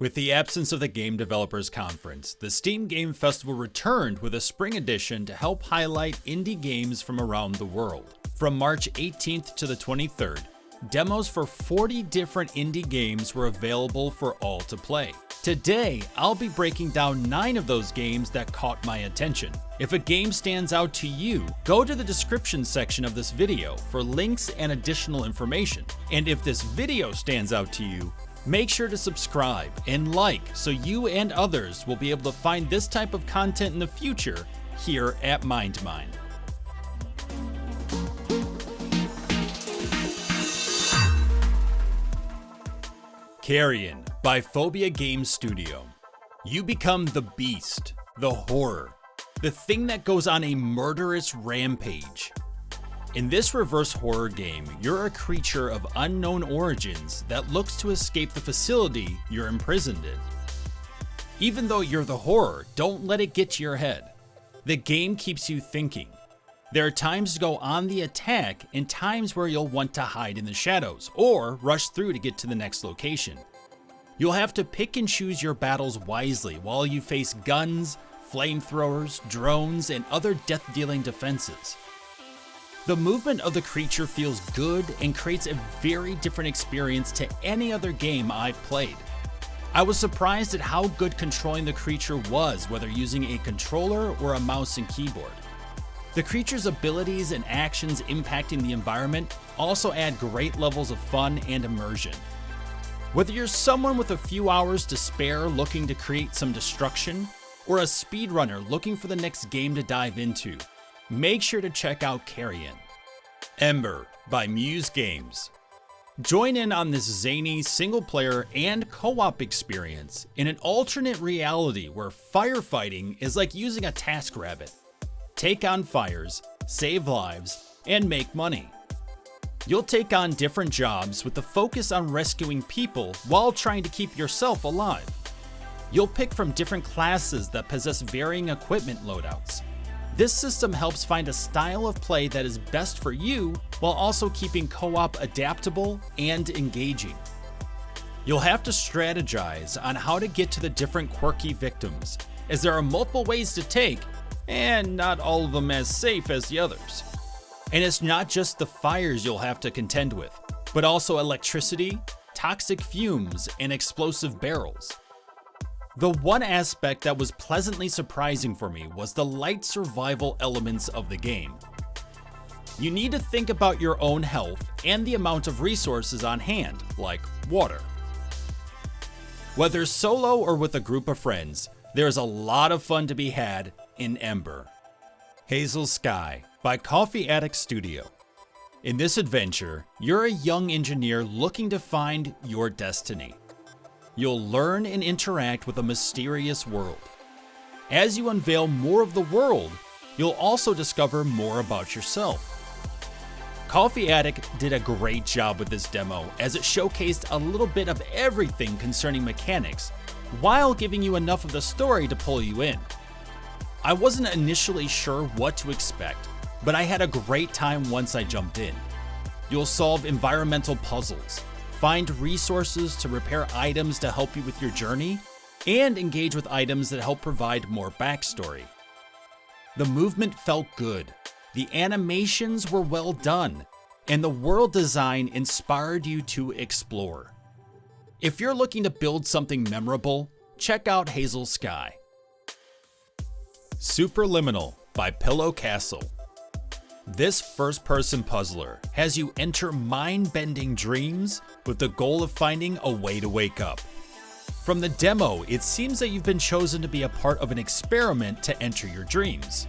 With the absence of the Game Developers Conference, the Steam Game Festival returned with a spring edition to help highlight indie games from around the world. From March 18th to the 23rd, demos for 40 different indie games were available for all to play. Today, I'll be breaking down 9 of those games that caught my attention. If a game stands out to you, go to the description section of this video for links and additional information. And if this video stands out to you, make sure to subscribe and like so you and others will be able to find this type of content in the future here at MindMine. Carrion by Phobia Game Studio. You become the beast, the horror, the thing that goes on a murderous rampage. In this reverse horror game, you're a creature of unknown origins that looks to escape the facility you're imprisoned in. Even though you're the horror, don't let it get to your head. The game keeps you thinking. There are times to go on the attack and times where you'll want to hide in the shadows or rush through to get to the next location. You'll have to pick and choose your battles wisely while you face guns, flamethrowers, drones, and other death-dealing defenses. The movement of the creature feels good and creates a very different experience to any other game I've played. I was surprised at how good controlling the creature was, whether using a controller or a mouse and keyboard. The creature's abilities and actions impacting the environment also add great levels of fun and immersion. Whether you're someone with a few hours to spare looking to create some destruction, or a speedrunner looking for the next game to dive into, make sure to check out Carrion. Embr by Muse Games. Join in on this zany single-player and co-op experience in an alternate reality where firefighting is like using a TaskRabbit. Take on fires, save lives, and make money. You'll take on different jobs with the focus on rescuing people while trying to keep yourself alive. You'll pick from different classes that possess varying equipment loadouts. This system helps find a style of play that is best for you while also keeping co-op adaptable and engaging. You'll have to strategize on how to get to the different quirky victims, as there are multiple ways to take, and not all of them as safe as the others. And it's not just the fires you'll have to contend with, but also electricity, toxic fumes, and explosive barrels. The one aspect that was pleasantly surprising for me was the light survival elements of the game. You need to think about your own health and the amount of resources on hand, like water. Whether solo or with a group of friends, there's a lot of fun to be had in Embr. Hazel Sky by Coffee Addict Studio. In this adventure, you're a young engineer looking to find your destiny. You'll learn and interact with a mysterious world. As you unveil more of the world, you'll also discover more about yourself. Coffee Addict did a great job with this demo as it showcased a little bit of everything concerning mechanics, while giving you enough of the story to pull you in. I wasn't initially sure what to expect, but I had a great time once I jumped in. You'll solve environmental puzzles, find resources to repair items to help you with your journey, and engage with items that help provide more backstory. The movement felt good, the animations were well done, and the world design inspired you to explore. If you're looking to build something memorable, check out Hazel Sky. Superliminal by Pillow Castle. This first-person puzzler has you enter mind-bending dreams with the goal of finding a way to wake up. From the demo, it seems that you've been chosen to be a part of an experiment to enter your dreams.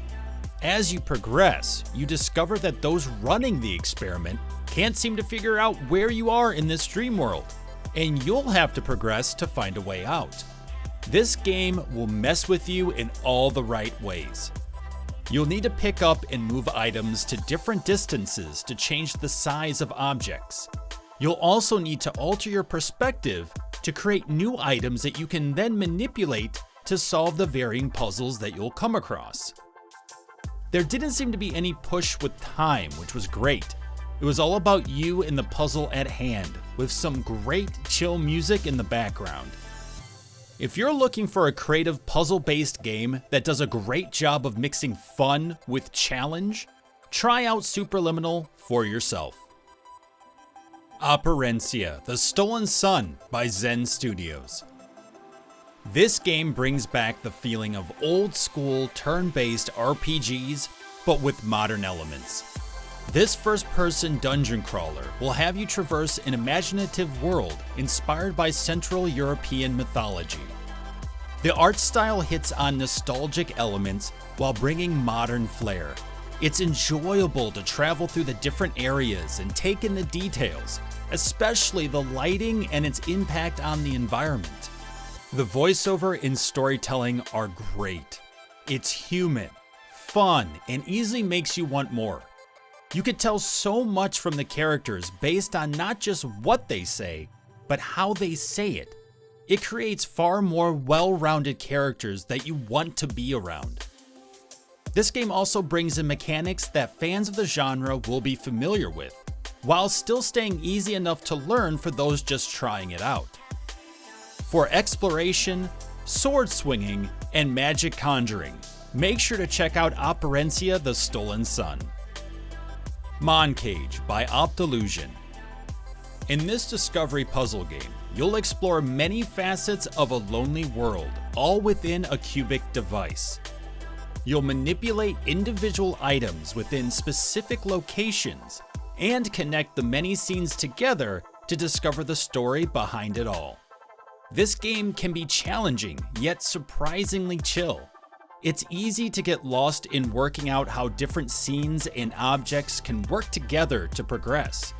As you progress, you discover that those running the experiment can't seem to figure out where you are in this dream world, and you'll have to progress to find a way out. This game will mess with you in all the right ways. You'll need to pick up and move items to different distances to change the size of objects. You'll also need to alter your perspective to create new items that you can then manipulate to solve the varying puzzles that you'll come across. There didn't seem to be any push with time, which was great. It was all about you and the puzzle at hand, with some great chill music in the background. If you're looking for a creative puzzle-based game that does a great job of mixing fun with challenge, try out Superliminal for yourself. Operencia, The Stolen Sun by Zen Studios. This game brings back the feeling of old-school turn-based RPGs, but with modern elements. This first-person dungeon crawler will have you traverse an imaginative world inspired by Central European mythology. The art style hits on nostalgic elements while bringing modern flair. It's enjoyable to travel through the different areas and take in the details, especially the lighting and its impact on the environment. The voiceover and storytelling are great. It's human, fun, and easily makes you want more. You could tell so much from the characters based on not just what they say, but how they say it. It creates far more well-rounded characters that you want to be around. This game also brings in mechanics that fans of the genre will be familiar with, while still staying easy enough to learn for those just trying it out. For exploration, sword swinging, and magic conjuring, make sure to check out Operencia: The Stolen Sun. Moncage by Optillusion. In this discovery puzzle game, you'll explore many facets of a lonely world, all within a cubic device. You'll manipulate individual items within specific locations and connect the many scenes together to discover the story behind it all. This game can be challenging, yet surprisingly chill. It's easy to get lost in working out how different scenes and objects can work together to progress.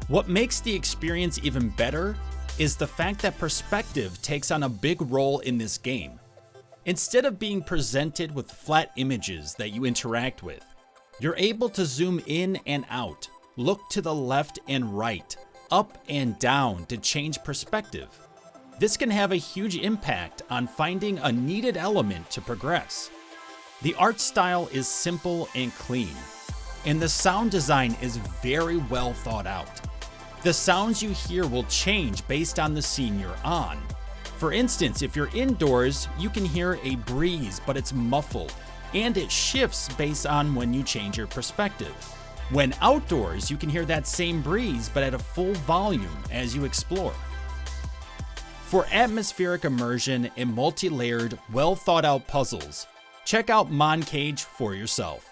What makes the experience even better is the fact that perspective takes on a big role in this game. Instead of being presented with flat images that you interact with, you're able to zoom in and out, look to the left and right, up and down to change perspective. This can have a huge impact on finding a needed element to progress. The art style is simple and clean, and the sound design is very well thought out. The sounds you hear will change based on the scene you're on. For instance, if you're indoors, you can hear a breeze, but it's muffled, and it shifts based on when you change your perspective. When outdoors, you can hear that same breeze, but at a full volume as you explore. For atmospheric immersion and multi-layered, well-thought-out puzzles, check out Moncage for yourself.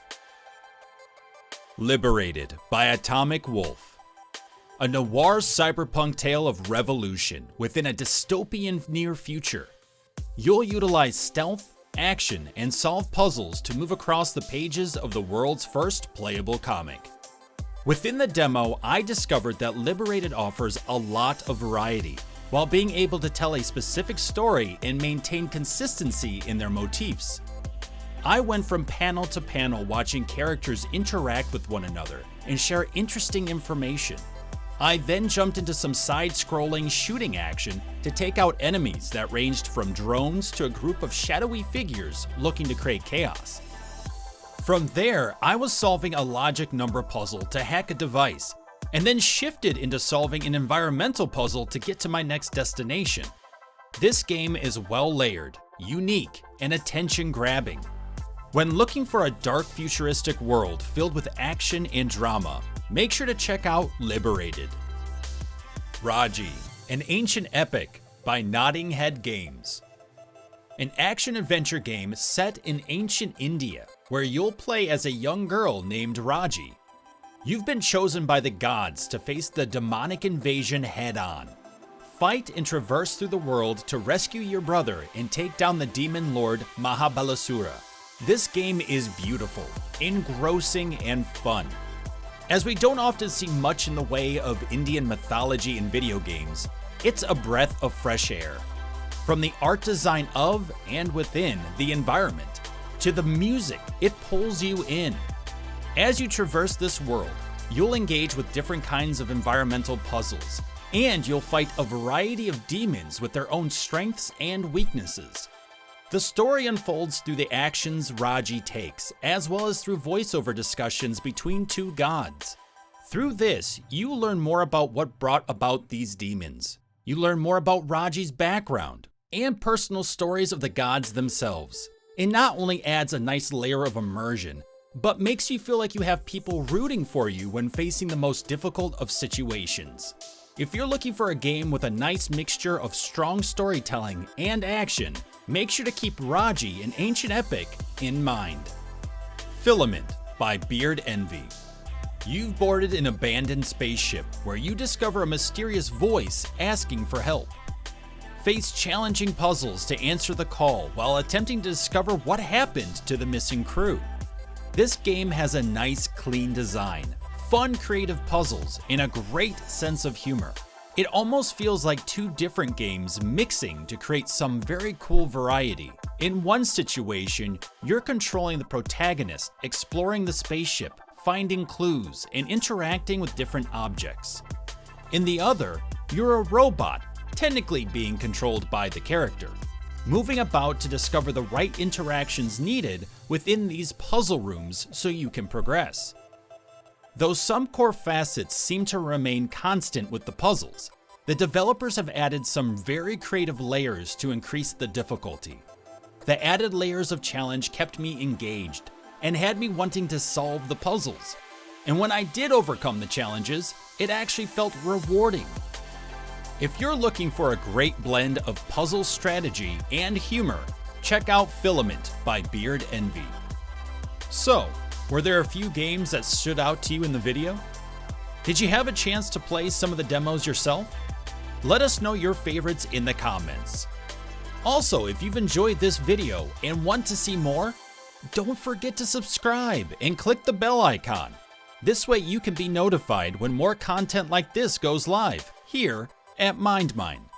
Liberated by Atomic Wolf. A noir cyberpunk tale of revolution within a dystopian near future. You'll utilize stealth, action, and solve puzzles to move across the pages of the world's first playable comic. Within the demo, I discovered that Liberated offers a lot of variety, while being able to tell a specific story and maintain consistency in their motifs. I went from panel to panel watching characters interact with one another and share interesting information. I then jumped into some side-scrolling shooting action to take out enemies that ranged from drones to a group of shadowy figures looking to create chaos. From there, I was solving a logic number puzzle to hack a device, and then shifted into solving an environmental puzzle to get to my next destination. This game is well layered, unique, and attention-grabbing. When looking for a dark futuristic world filled with action and drama, make sure to check out Liberated. Raji, an ancient epic by Nodding Head Games. An action-adventure game set in ancient India, where you'll play as a young girl named Raji. You've been chosen by the gods to face the demonic invasion head-on. Fight and traverse through the world to rescue your brother and take down the demon lord Mahabalasura. This game is beautiful, engrossing, and fun. As we don't often see much in the way of Indian mythology in video games, it's a breath of fresh air. From the art design of and within the environment, to the music, it pulls you in. As you traverse this world, you'll engage with different kinds of environmental puzzles, and you'll fight a variety of demons with their own strengths and weaknesses. The story unfolds through the actions Raji takes, as well as through voiceover discussions between two gods. Through this, you learn more about what brought about these demons. You learn more about Raji's background, and personal stories of the gods themselves. It not only adds a nice layer of immersion, but makes you feel like you have people rooting for you when facing the most difficult of situations. If you're looking for a game with a nice mixture of strong storytelling and action, make sure to keep Raji, an ancient epic, in mind. Filament by Beard Envy. You've boarded an abandoned spaceship where you discover a mysterious voice asking for help. Face challenging puzzles to answer the call while attempting to discover what happened to the missing crew. This game has a nice, clean design, fun creative puzzles, and a great sense of humor. It almost feels like two different games mixing to create some very cool variety. In one situation, you're controlling the protagonist, exploring the spaceship, finding clues, and interacting with different objects. In the other, you're a robot, technically being controlled by the character, moving about to discover the right interactions needed within these puzzle rooms so you can progress. Though some core facets seem to remain constant with the puzzles, the developers have added some very creative layers to increase the difficulty. The added layers of challenge kept me engaged and had me wanting to solve the puzzles. And when I did overcome the challenges, it actually felt rewarding. If you're looking for a great blend of puzzle strategy and humor, check out Filament by Beard Envy. So, were there a few games that stood out to you in the video? Did you have a chance to play some of the demos yourself? Let us know your favorites in the comments. Also, if you've enjoyed this video and want to see more, don't forget to subscribe and click the bell icon. This way you can be notified when more content like this goes live here at MindMine.